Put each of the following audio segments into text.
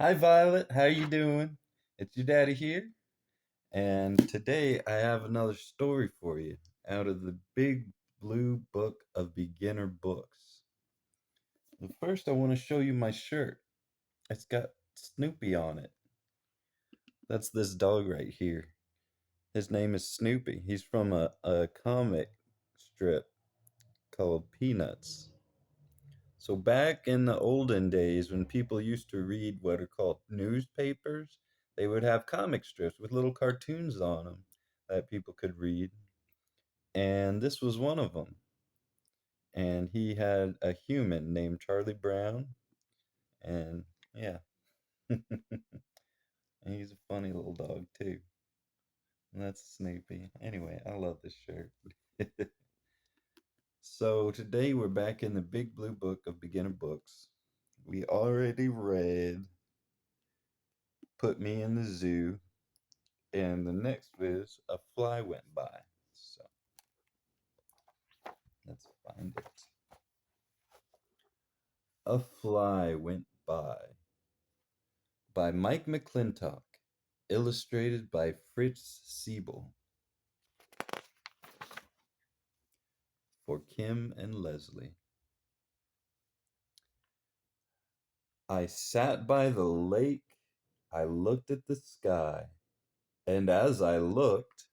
Hi Violet, how you doing? It's your daddy here, and today I have another story for you out of the big blue book of beginner books. But first I want to show you my shirt. It's got Snoopy on it. That's this dog right here. His name is Snoopy. He's from a comic strip called Peanuts. So back in the olden days when people used to read what are called newspapers, they would have comic strips with little cartoons on them that people could read. And this was one of them. And he had a human named Charlie Brown. And yeah, and he's a funny little dog too. And that's Snoopy. Anyway, I love this shirt. So today we're back in the big blue book of beginner books. We already read Put Me in the Zoo, and the next is A Fly Went By. So let's find it. A Fly Went by Mike McClintock, illustrated by Fritz Siebel for Kim and Leslie. I sat by the lake, I looked at the sky, and as I looked,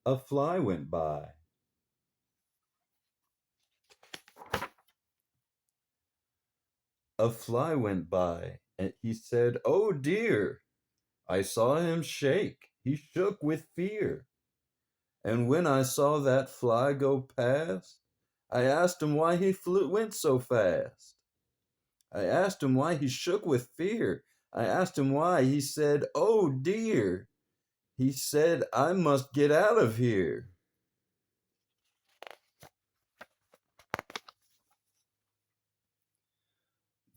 a fly went by. A fly went by, and he said, "Oh dear." I saw him shake, he shook with fear. And when I saw that fly go past, I asked him why went so fast. I asked him why he shook with fear. I asked him why. He said, "Oh dear." He said, "I must get out of here."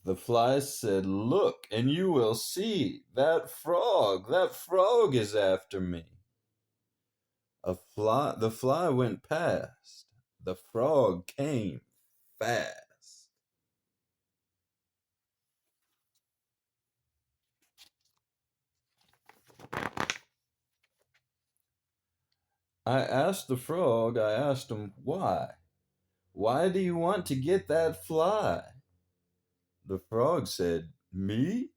The fly said, "Look, and you will see. That frog is after me." The fly went past. The frog came fast. I asked him, why? Why do you want to get that fly? The frog said, "Me?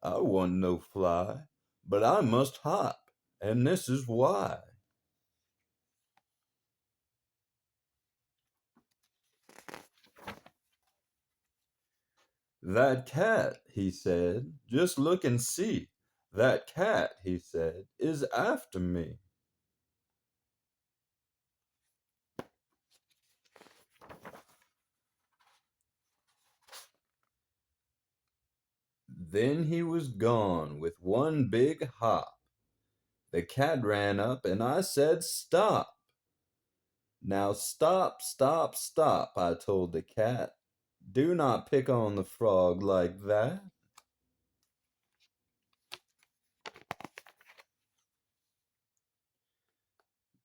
I want no fly, but I must hop, and this is why." That cat, he said, just look and see. That cat, he said, is after me. Then he was gone with one big hop. The cat ran up, and I said, "Stop." "Now stop, stop, stop," I told the cat. "Do not pick on the frog like that."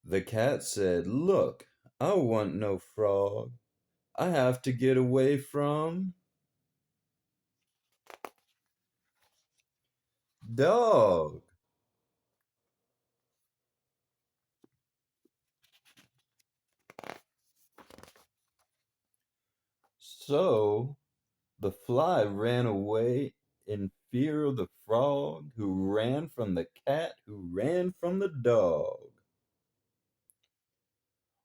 The cat said, "Look, I want no frog. I have to get away from dog." So the fly ran away in fear of the frog, who ran from the cat, who ran from the dog.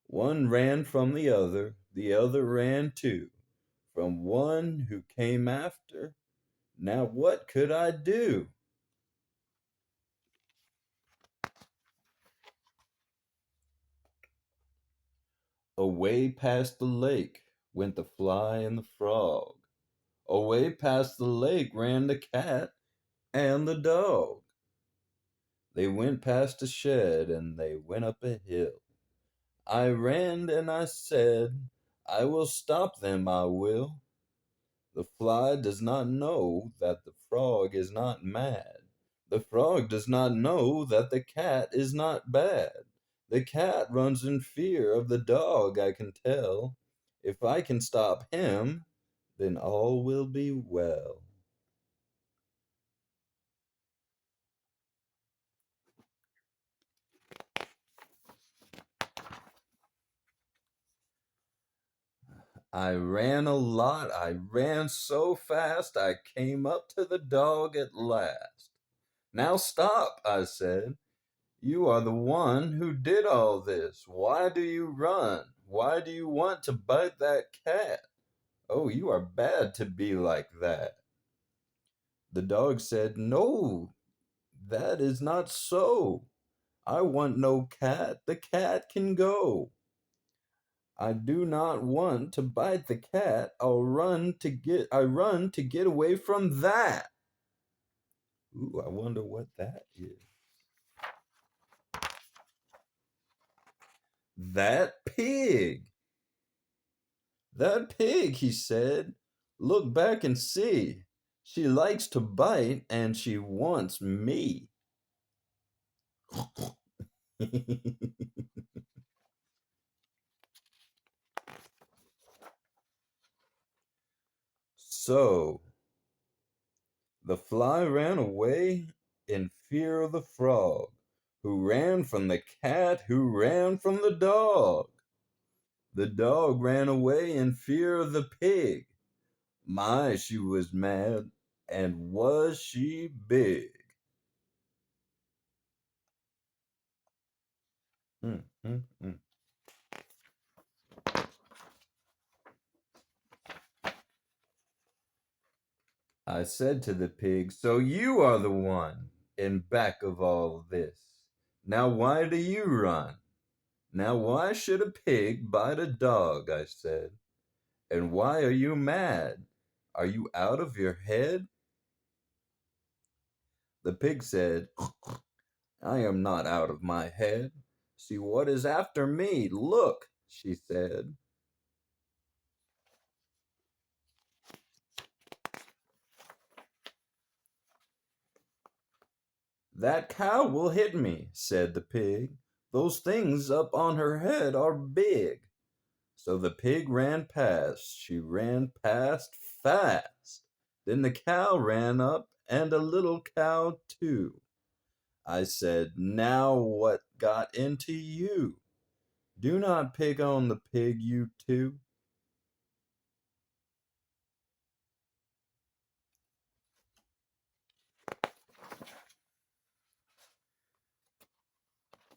One ran from the other ran too, from one who came after. Now what could I do? Away past the lake went the fly and the frog. Away past the lake ran the cat and the dog. They went past a shed and they went up a hill. I ran and I said, "I will stop them, I will." The fly does not know that the frog is not mad. The frog does not know that the cat is not bad. The cat runs in fear of the dog, I can tell. If I can stop him, then all will be well. I ran a lot. I ran so fast I came up to the dog at last. Now stop, I said. You are the one who did all this. Why do you run? Why do you want to bite that cat? Oh, you are bad to be like that. The dog said, No, that is not so. I want no cat. The cat can go. I do not want to bite the cat. I run to get away from that. Ooh, I wonder what that is. That pig. That pig, he said. Look back and see. She likes to bite and she wants me. So, the fly ran away in fear of the frog, who ran from the cat, who ran from the dog. The dog ran away in fear of the pig. My, she was mad, and was she big. Mm, mm, mm. I said to the pig, So you are the one in back of all this. Now why do you run? Now why should a pig bite a dog? I said. And why are you mad? Are you out of your head? The pig said, I am not out of my head. See what is after me. Look, she said. That cow will hit me, said the pig. Those things up on her head are big. So the pig ran past. She ran past fast. Then the cow ran up, and a little cow too. I said, Now what got into you? Do not pick on the pig, you two.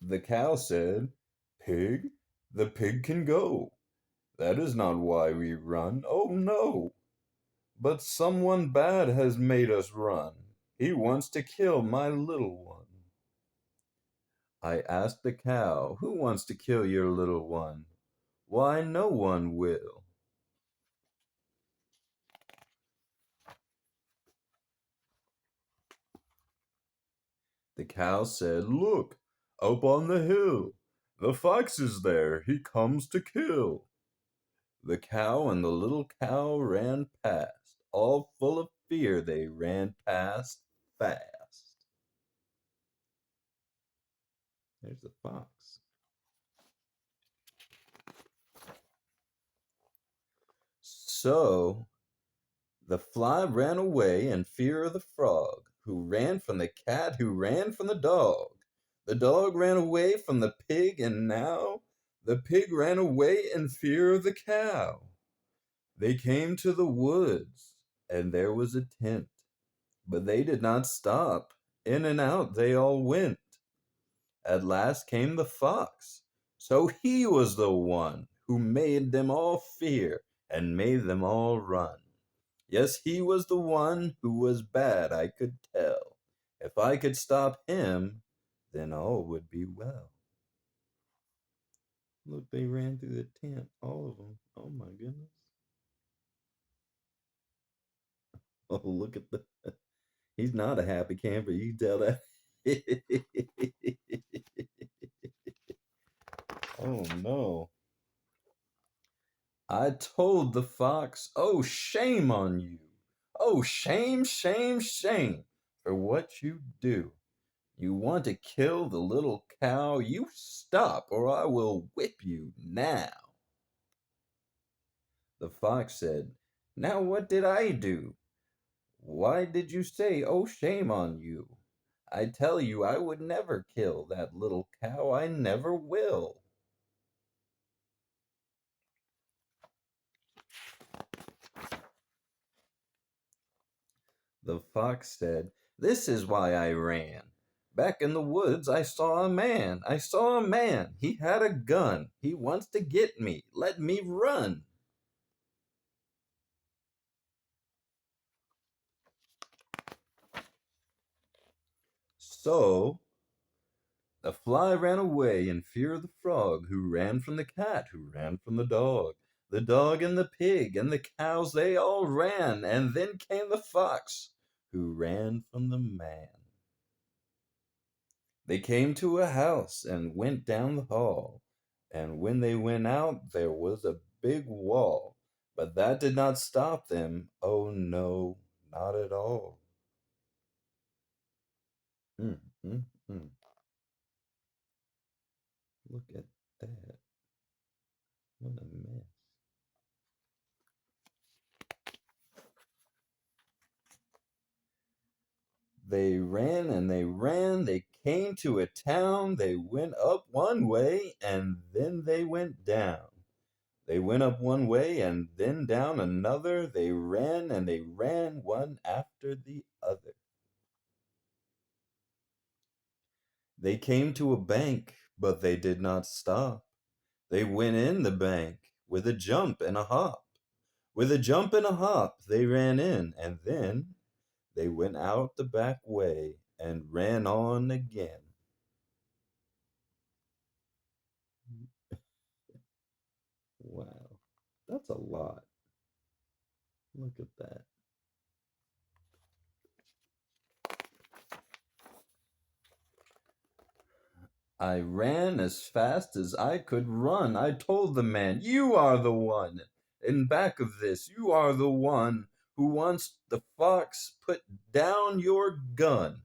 The cow said, Pig, the pig can go. That is not why we run. Oh no! But someone bad has made us run. He wants to kill my little one. I asked the cow, Who wants to kill your little one? Why, no one will. The cow said, Look, up on the hill. The fox is there. He comes to kill. The cow and the little cow ran past. All full of fear, they ran past fast. There's the fox. So the fly ran away in fear of the frog, who ran from the cat, who ran from the dog. The dog ran away from the pig, and now the pig ran away in fear of the cow. They came to the woods, and there was a tent, but they did not stop. In and out they all went. At last came the fox. So he was the one who made them all fear and made them all run. Yes, he was the one who was bad, I could tell. If I could stop him, then all would be well. Look, they ran through the tent, all of them. Oh my goodness. Oh, look at the. He's not a happy camper, you can tell that. Oh no. I told the fox, Oh, shame on you. Oh, shame, shame, shame for what you do. You want to kill the little cow? You stop, or I will whip you now. The fox said, Now what did I do? Why did you say, Oh, shame on you? I tell you, I would never kill that little cow. I never will. The fox said, "This is why I ran. Back in the woods, I saw a man. I saw a man. He had a gun. He wants to get me. Let me run." So the fly ran away in fear of the frog, who ran from the cat, who ran from the dog and the pig and the cows, they all ran, and then came the fox, who ran from the man. They came to a house and went down the hall, and when they went out, there was a big wall, but that did not stop them. Oh no, not at all. Mm, mm, mm. Look at that. What a mess. They ran and they ran. They came to a town. They went up one way and then they went down. They went up one way and then down another. They ran and they ran one after the other. They came to a bank, but they did not stop. They went in the bank with a jump and a hop. With a jump and a hop, they ran in, and then they went out the back way and ran on again. Wow, that's a lot. Look at that. I ran as fast as I could run. I told the man, "You are the one. In back of this, you are the one who wants the fox. Put down your gun."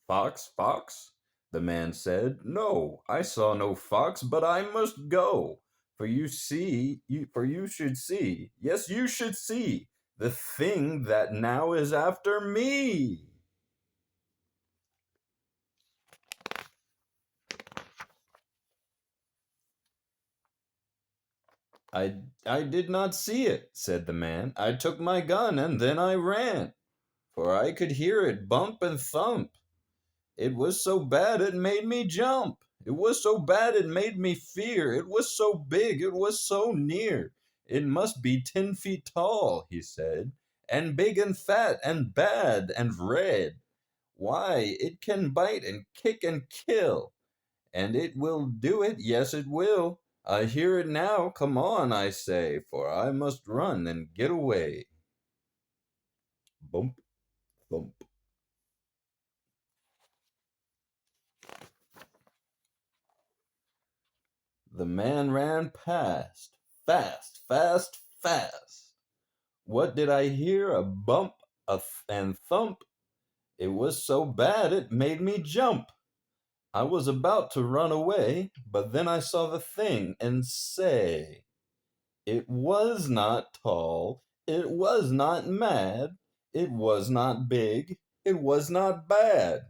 "Fox, fox?" the man said. "No, I saw no fox, but I must go. For you should see, yes, you should see, the thing that now is after me." I did not see it," said the man. "I took my gun and then I ran, for I could hear it bump and thump. It was so bad it made me jump. It was so bad it made me fear. It was so big, it was so near. It must be 10 feet tall," he said, "and big and fat and bad and red. Why, it can bite and kick and kill. And it will do it, yes, it will. I hear it now. Come on, I say, for I must run and get away." Bump, thump. The man ran past, fast, fast, fast. What did I hear? A bump, and thump. It was so bad it made me jump. I was about to run away, but then I saw the thing and say, it was not tall, it was not mad, it was not big, it was not bad.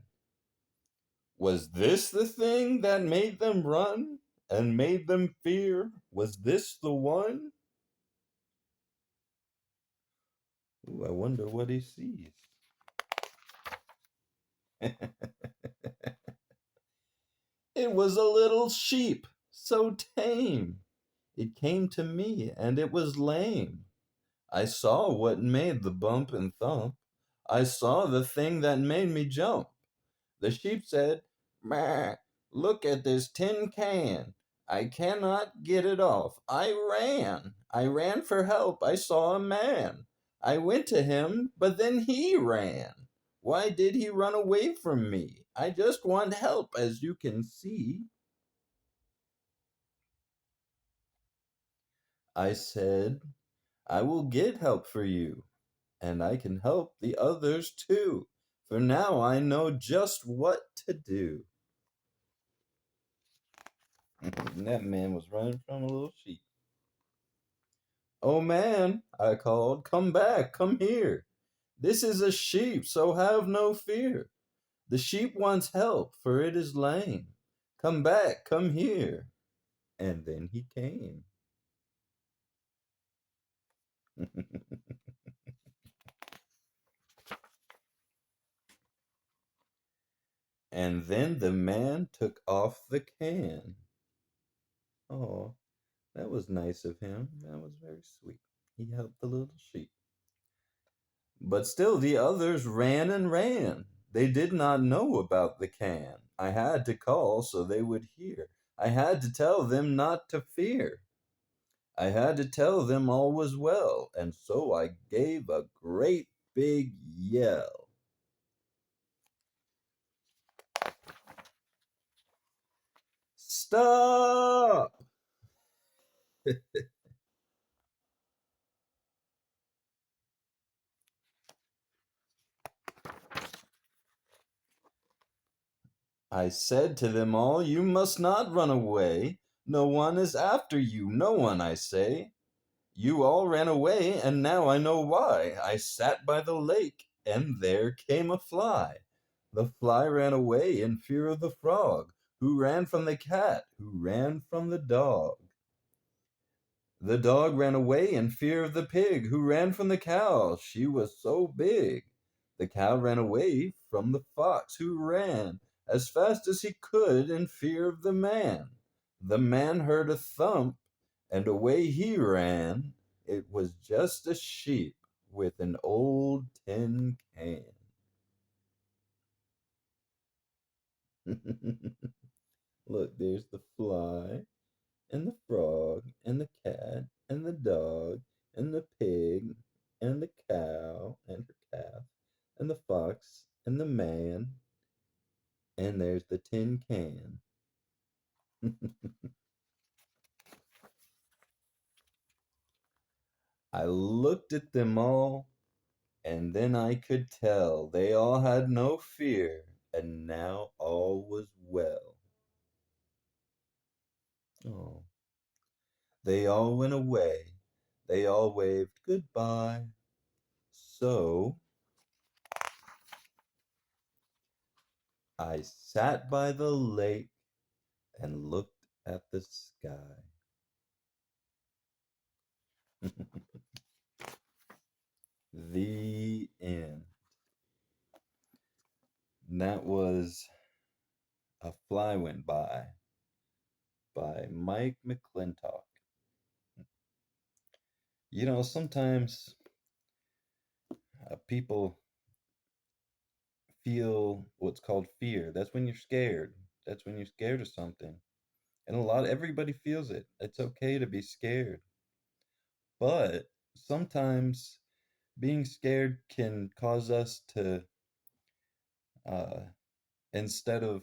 Was this the thing that made them run and made them fear? Was this the one? Ooh, I wonder what he sees. It was a little sheep, so tame. It came to me and it was lame. I saw what made the bump and thump. I saw the thing that made me jump. The sheep said, "Meh, look at this tin can. I cannot get it off. I ran. I ran for help. I saw a man. I went to him, but then he ran. Why did he run away from me? I just want help, as you can see." I said, "I will get help for you, and I can help the others too, for now I know just what to do." And that man was running from a little sheep. "Oh man," I called, "come back, come here. This is a sheep, so have no fear. The sheep wants help, for it is lame. Come back, come here." And then he came. And then the man took off the can. Oh, that was nice of him. That was very sweet. He helped the little sheep. But still the others ran and ran. They did not know about the can. I had to call so they would hear. I had to tell them not to fear. I had to tell them all was well, and so I gave a great big yell. Stop! I said to them all, you must not run away. No one is after you, no one, I say. You all ran away, and now I know why. I sat by the lake, and there came a fly. The fly ran away in fear of the frog, who ran from the cat, who ran from the dog. The dog ran away in fear of the pig, who ran from the cow. She was so big. The cow ran away from the fox, who ran as fast as he could in fear of the man. The man heard a thump, and away he ran. It was just a sheep with an old tin can. Look, there's the fly, and the frog, and the cat, and the dog, and the pig, and the cow, and her calf, and the fox, and the man, and there's the tin can. I looked at them all, and then I could tell they all had no fear, and now all was well. Oh, they all went away. They all waved goodbye. So I sat by the lake and looked at the sky. The end. That was A Fly Went by Mike McClintock. You know, sometimes people feel what's called fear. That's when you're scared. That's when you're scared of something. And everybody feels it. It's okay to be scared. But sometimes being scared can cause us to, uh, instead of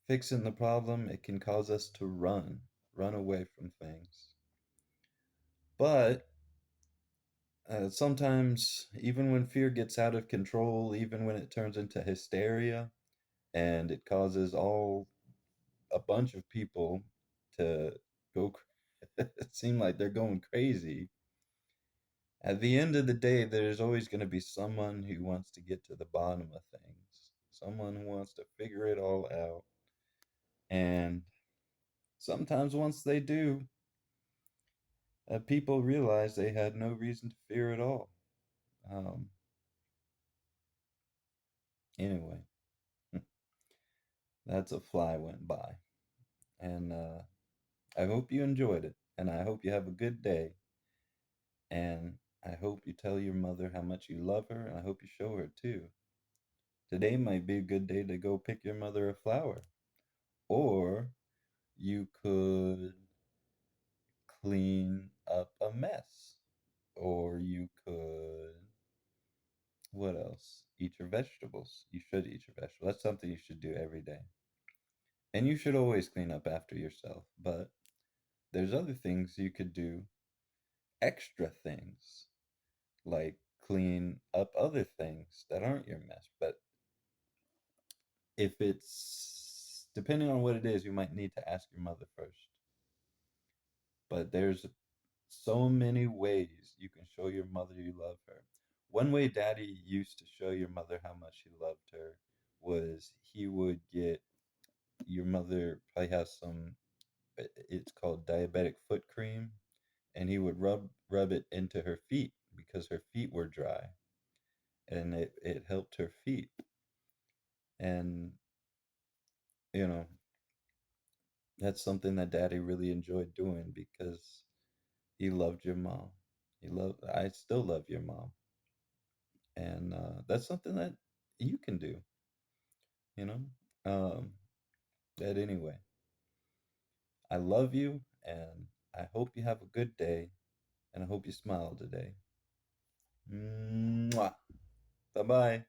fixing the problem, it can cause us to run away from things. But sometimes, even when fear gets out of control, even when it turns into hysteria and it causes a bunch of people to go, it seem like they're going crazy. At the end of the day, there's always going to be someone who wants to get to the bottom of things, someone who wants to figure it all out. And sometimes, once they do, people realize they had no reason to fear at all. Um, anyway, that's A Fly Went By. And I hope you enjoyed it. And I hope you have a good day. And I hope you tell your mother how much you love her. And I hope you show her too. Today might be a good day to go pick your mother a flower. Or you could clean up a mess. Or you could, what else? Eat your vegetables. You should eat your vegetables. That's something you should do every day. And you should always clean up after yourself. But there's other things you could do, extra things, like clean up other things that aren't your mess. But if it's depending on what it is, you might need to ask your mother first. But there's so many ways you can show your mother you love her. One way Daddy used to show your mother how much he loved her was he would get your mother probably has some, it's called diabetic foot cream, and he would rub it into her feet because her feet were dry, and it helped her feet. And you know, that's something that Daddy really enjoyed doing because he loved your mom. I still love your mom. And that's something that you can do, you know? But anyway, I love you and I hope you have a good day and I hope you smile today. Mwah. Bye bye.